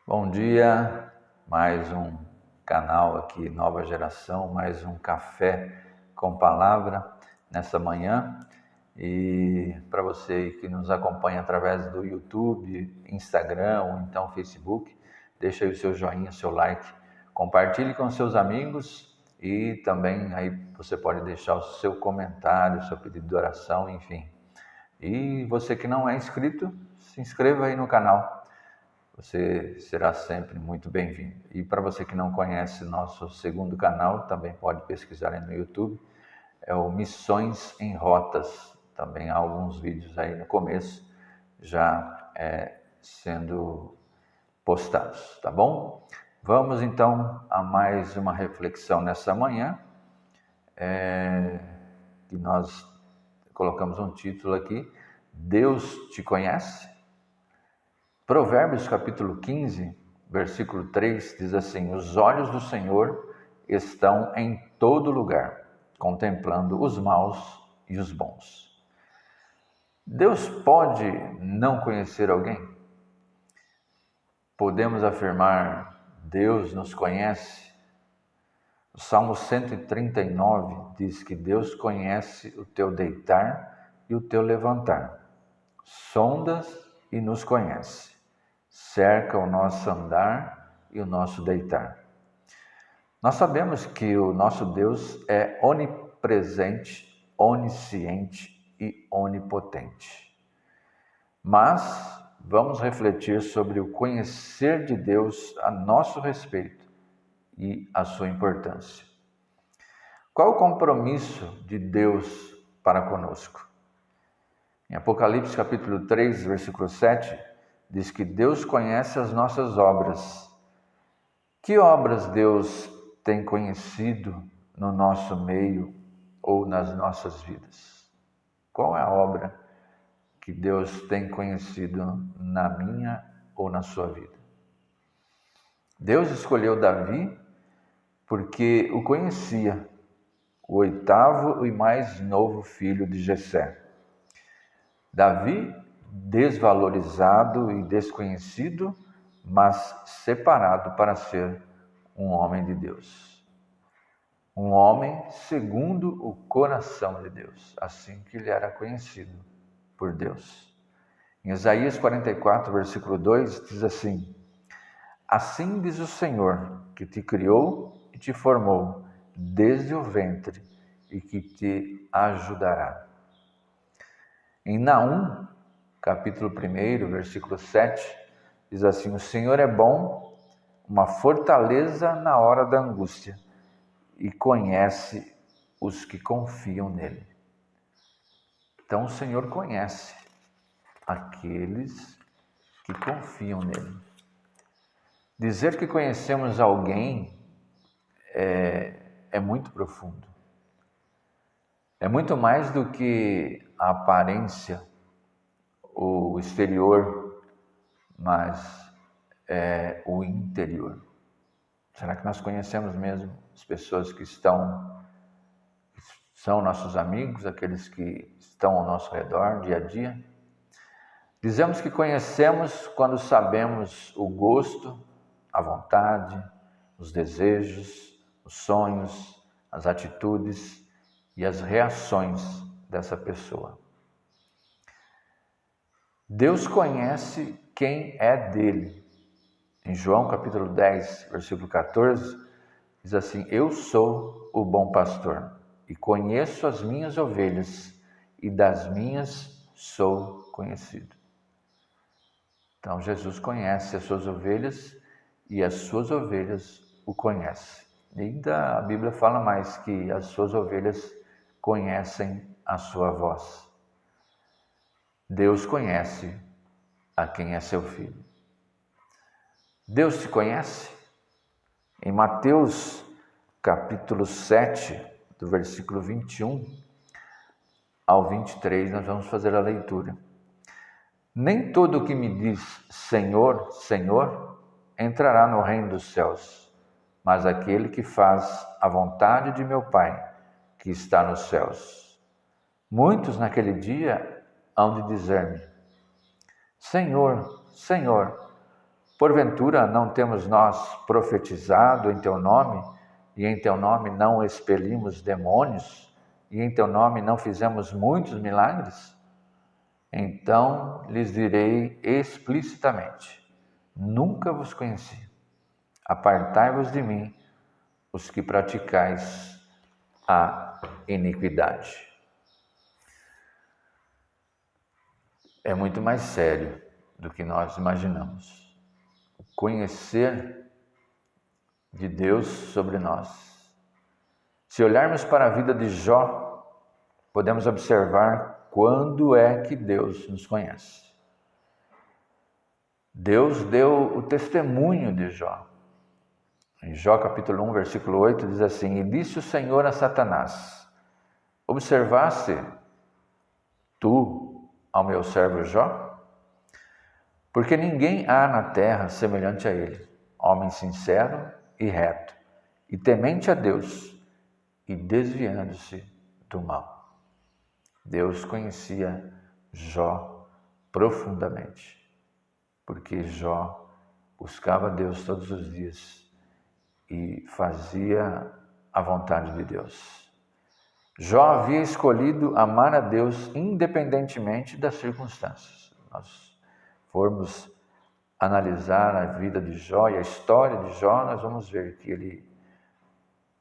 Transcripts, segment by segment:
Bom dia, mais um canal aqui, Nova Geração, mais um café com palavra nessa manhã. E para você que nos acompanha através do YouTube, Instagram ou então Facebook, deixa aí o seu joinha, seu like, compartilhe com seus amigos e também aí você pode deixar o seu comentário, seu pedido de oração, enfim. E você que não é inscrito, se inscreva aí no canal. Você será sempre muito bem-vindo. E para você que não conhece nosso segundo canal, também pode pesquisar aí no YouTube, é o Missões em Rotas. Também há alguns vídeos aí no começo já sendo postados, tá bom? Vamos então a mais uma reflexão nessa manhã, que nós colocamos um título aqui, Deus te conhece? Provérbios capítulo 15, versículo 3 diz assim: os olhos do Senhor estão em todo lugar, contemplando os maus e os bons. Deus pode não conhecer alguém? Podemos afirmar, Deus nos conhece? O Salmo 139 diz que Deus conhece o teu deitar e o teu levantar. Sondas e nos conhece. Cerca o nosso andar e o nosso deitar. Nós sabemos que o nosso Deus é onipresente, onisciente e onipotente. Mas vamos refletir sobre o conhecer de Deus a nosso respeito e a sua importância. Qual o compromisso de Deus para conosco? Em Apocalipse capítulo 3, versículo 7, diz que Deus conhece as nossas obras. Que obras Deus tem conhecido no nosso meio ou nas nossas vidas? Qual é a obra que Deus tem conhecido na minha ou na sua vida? Deus escolheu Davi porque o conhecia, o oitavo e mais novo filho de Jessé. Davi, desvalorizado e desconhecido, mas separado para ser um homem de Deus. Um homem segundo o coração de Deus, assim que ele era conhecido por Deus. Em Isaías 44, versículo 2, diz assim: assim diz o Senhor, que te criou e te formou desde o ventre e que te ajudará. Em Naum, capítulo 1, versículo 7, diz assim: o Senhor é bom, uma fortaleza na hora da angústia, e conhece os que confiam nele. Então o Senhor conhece aqueles que confiam nele. Dizer que conhecemos alguém é muito profundo. É muito mais do que a aparência, o exterior, mas é o interior. Será que nós conhecemos mesmo as pessoas que são nossos amigos, aqueles que estão ao nosso redor dia a dia? Dizemos que conhecemos quando sabemos o gosto, a vontade, os desejos, os sonhos, as atitudes e as reações dessa pessoa. Deus conhece quem é dele. Em João capítulo 10, versículo 14, diz assim: eu sou o bom pastor e conheço as minhas ovelhas e das minhas sou conhecido. Então Jesus conhece as suas ovelhas e as suas ovelhas o conhecem. E ainda a Bíblia fala mais que as suas ovelhas conhecem a sua voz. Deus conhece a quem é seu filho. Deus te conhece? Em Mateus capítulo 7, do versículo 21 ao 23, nós vamos fazer a leitura. Nem todo o que me diz Senhor, Senhor, entrará no reino dos céus, mas aquele que faz a vontade de meu Pai, que está nos céus. Muitos naquele dia hão de dizer-me: Senhor, Senhor, Porventura não temos nós profetizado em teu nome, e em teu nome não expelimos demônios, e em teu nome não fizemos muitos milagres? Então lhes direi explicitamente: nunca vos conheci. Apartai-vos de mim, os que praticais a iniquidade. É muito mais sério do que nós imaginamos. O conhecer de Deus sobre nós. Se olharmos para a vida de Jó, podemos observar quando é que Deus nos conhece. Deus deu o testemunho de Jó. Em Jó capítulo 1, versículo 8, diz assim: E disse o Senhor a Satanás: Observaste tu ao meu servo Jó? Porque ninguém há na terra semelhante a ele, homem sincero e reto, e temente a Deus, e desviando-se do mal. Deus conhecia Jó profundamente, porque Jó buscava Deus todos os dias e fazia a vontade de Deus. Jó havia escolhido amar a Deus independentemente das circunstâncias. Nós formos analisar a vida de Jó e a história de Jó, nós vamos ver que ele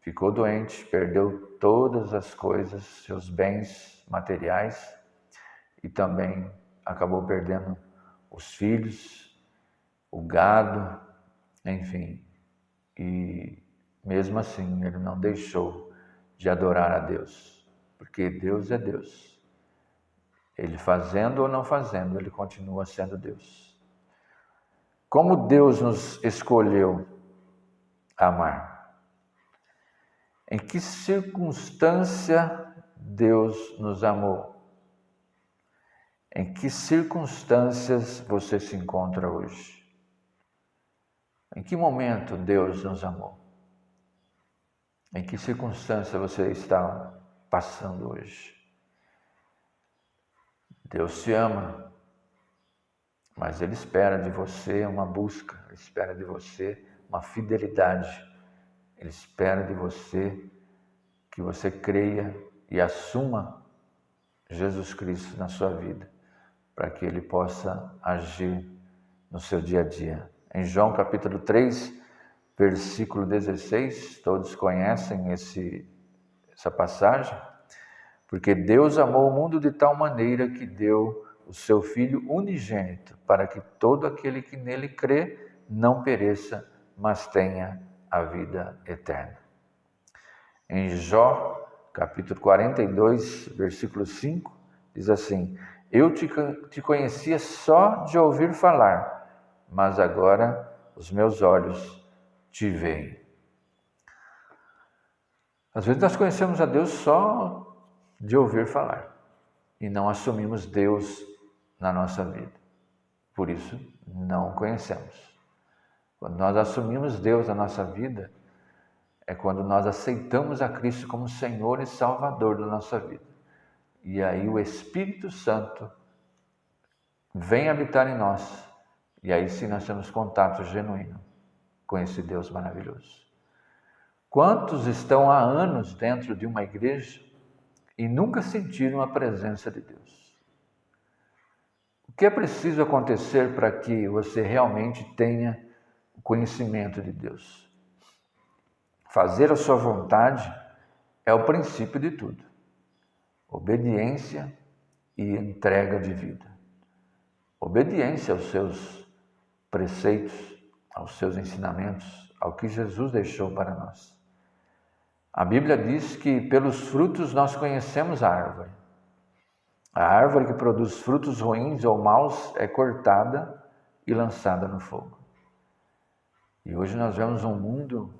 ficou doente, perdeu todas as coisas, seus bens materiais, e também acabou perdendo os filhos, o gado, enfim. E mesmo assim ele não deixou de adorar a Deus, porque Deus é Deus. Ele fazendo ou não fazendo, ele continua sendo Deus. Como Deus nos escolheu amar? Em que circunstância Deus nos amou? Em que circunstâncias você se encontra hoje? Em que momento Deus nos amou? Em que circunstância você está passando hoje? Deus te ama, mas Ele espera de você uma busca, Ele espera de você uma fidelidade, Ele espera de você que você creia e assuma Jesus Cristo na sua vida, para que Ele possa agir no seu dia a dia. Em João capítulo 3, versículo 16, todos conhecem essa passagem, porque Deus amou o mundo de tal maneira que deu o seu Filho unigênito, para que todo aquele que nele crê não pereça, mas tenha a vida eterna. Em Jó, capítulo 42, versículo 5, diz assim: Eu te conhecia só de ouvir falar, mas agora os meus olhos te veem. Às vezes nós conhecemos a Deus só de ouvir falar e não assumimos Deus na nossa vida. Por isso, não conhecemos. Quando nós assumimos Deus na nossa vida, é quando nós aceitamos a Cristo como Senhor e Salvador da nossa vida. E aí o Espírito Santo vem habitar em nós. E aí sim nós temos contato genuíno com esse Deus maravilhoso. Quantos estão há anos dentro de uma igreja e nunca sentiram a presença de Deus? O que é preciso acontecer para que você realmente tenha o conhecimento de Deus? Fazer a sua vontade é o princípio de tudo. Obediência e entrega de vida. Obediência aos seus preceitos, aos seus ensinamentos, ao que Jesus deixou para nós. A Bíblia diz que pelos frutos nós conhecemos a árvore. A árvore que produz frutos ruins ou maus é cortada e lançada no fogo. E hoje nós vemos um mundo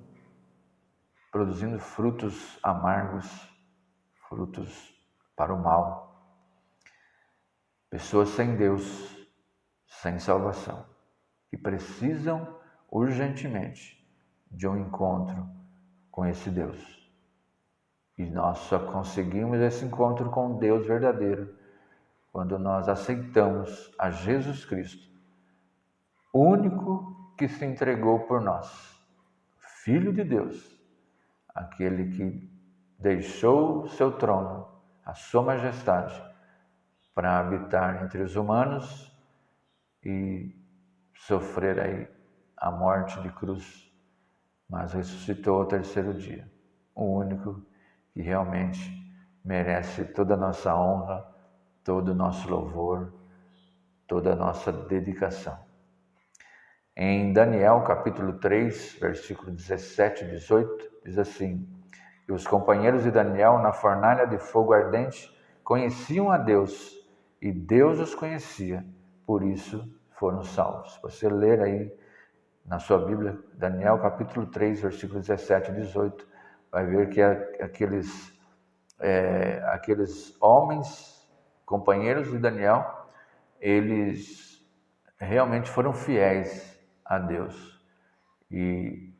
produzindo frutos amargos, frutos para o mal. Pessoas sem Deus, sem salvação, que precisam urgentemente de um encontro com esse Deus. E nós só conseguimos esse encontro com Deus verdadeiro quando nós aceitamos a Jesus Cristo, único que se entregou por nós, Filho de Deus, aquele que deixou o seu trono, a sua majestade, para habitar entre os humanos e sofrer aí a morte de cruz, mas ressuscitou ao terceiro dia, o único que realmente merece toda a nossa honra, todo o nosso louvor, toda a nossa dedicação. Em Daniel capítulo 3, versículo 17 e 18, diz assim: E os companheiros de Daniel na fornalha de fogo ardente conheciam a Deus, e Deus os conhecia, por isso foram salvos. Você ler aí na sua Bíblia, Daniel capítulo 3, versículo 17 e 18, vai ver que aqueles homens, companheiros de Daniel, eles realmente foram fiéis a Deus. E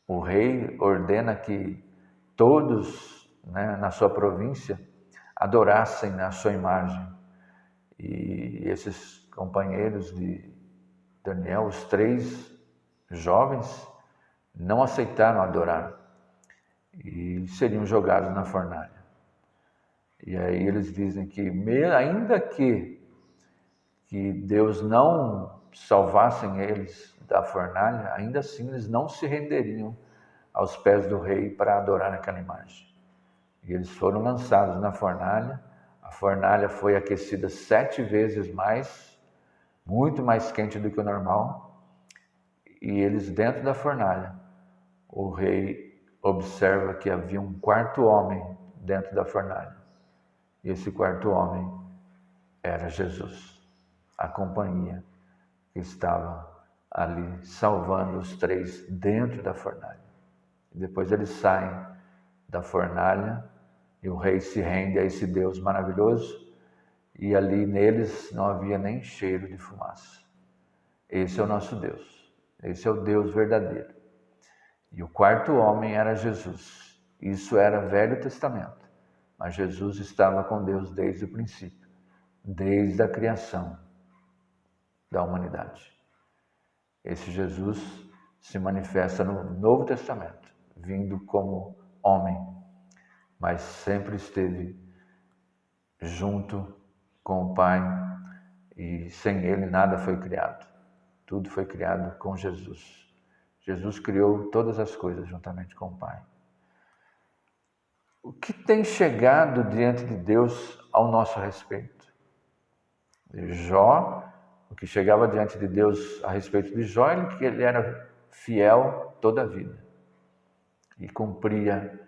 o rei ordena que todos, na sua província, adorassem a sua imagem. E esses companheiros de Daniel, os 3 jovens, não aceitaram adorar e seriam jogados na fornalha. E aí eles dizem que ainda que Deus não salvassem eles da fornalha, ainda assim eles não se renderiam aos pés do rei para adorar aquela imagem. E eles foram lançados na fornalha. A fornalha foi aquecida 7 vezes mais, muito mais quente do que o normal. E eles dentro da fornalha, o rei observa que havia um 4º homem dentro da fornalha. E esse 4º homem era Jesus, a companhia que estava ali salvando os 3 dentro da fornalha. E depois eles saem da fornalha e o rei se rende a esse Deus maravilhoso, e ali neles não havia nem cheiro de fumaça. Esse é o nosso Deus, esse é o Deus verdadeiro. E o 4º homem era Jesus. Isso era Velho Testamento, mas Jesus estava com Deus desde o princípio, desde a criação da humanidade. Esse Jesus se manifesta no Novo Testamento, vindo como homem, mas sempre esteve junto com o Pai, e sem ele nada foi criado. Tudo foi criado com Jesus. Jesus criou todas as coisas juntamente com o Pai. O que tem chegado diante de Deus ao nosso respeito? Jó, o que chegava diante de Deus a respeito de Jó, que ele era fiel toda a vida e cumpria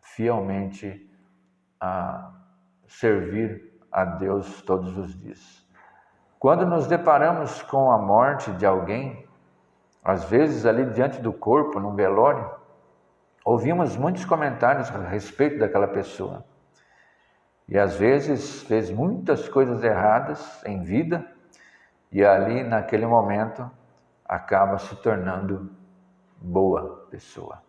fielmente a servir a Deus todos os dias. Quando nos deparamos com a morte de alguém, às vezes ali diante do corpo, num velório, ouvimos muitos comentários a respeito daquela pessoa. E às vezes fez muitas coisas erradas em vida, e ali naquele momento acaba se tornando boa pessoa.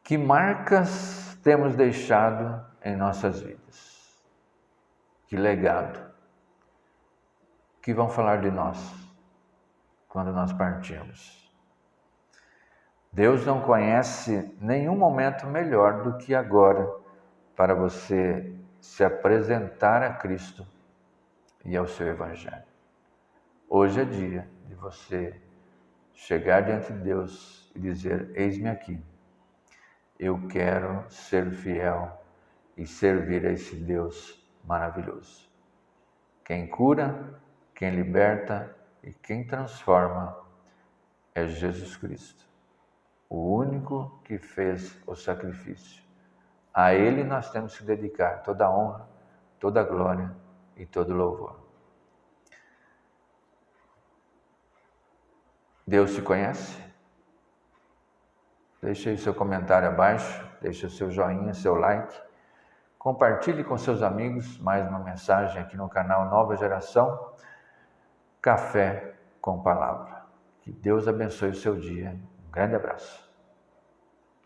Que marcas temos deixado em nossas vidas? Que legado? Que vão falar de nós quando nós partirmos? Deus não conhece nenhum momento melhor do que agora para você se apresentar a Cristo e ao seu Evangelho. Hoje é dia de você chegar diante de Deus e dizer: eis-me aqui. Eu quero ser fiel e servir a esse Deus maravilhoso. Quem cura, quem liberta e quem transforma é Jesus Cristo, o único que fez o sacrifício. A Ele nós temos que dedicar toda a honra, toda a glória e todo o louvor. Deus te conhece? Deixe aí seu comentário abaixo, deixe o seu joinha, seu like. Compartilhe com seus amigos mais uma mensagem aqui no canal Nova Geração, Café com Palavra. Que Deus abençoe o seu dia. Um grande abraço.